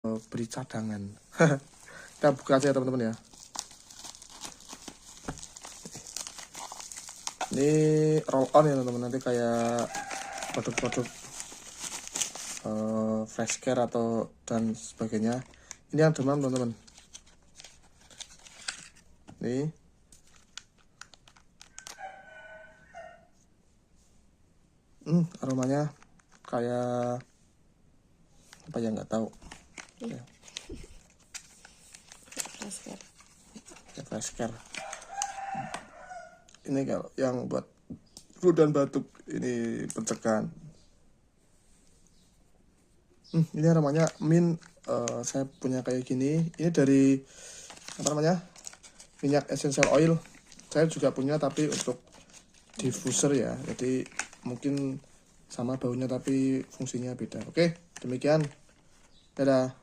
beri cadangan. Kita buka aja ya teman-teman ya. Ini roll on ya teman-teman, nanti kayak produk-produk fresh care atau dan sebagainya. Ini yang demam teman-teman. Nih. Aromanya kayak apa ya, nggak tahu. Ya. Fresh care. Ini kalau yang buat flu dan batuk, ini pencegahan. Ini aromanya mint. Saya punya kayak gini. Ini dari apa namanya, minyak essential oil. Saya juga punya tapi untuk diffuser ya, jadi mungkin sama baunya tapi fungsinya beda. Oke, demikian, dadah.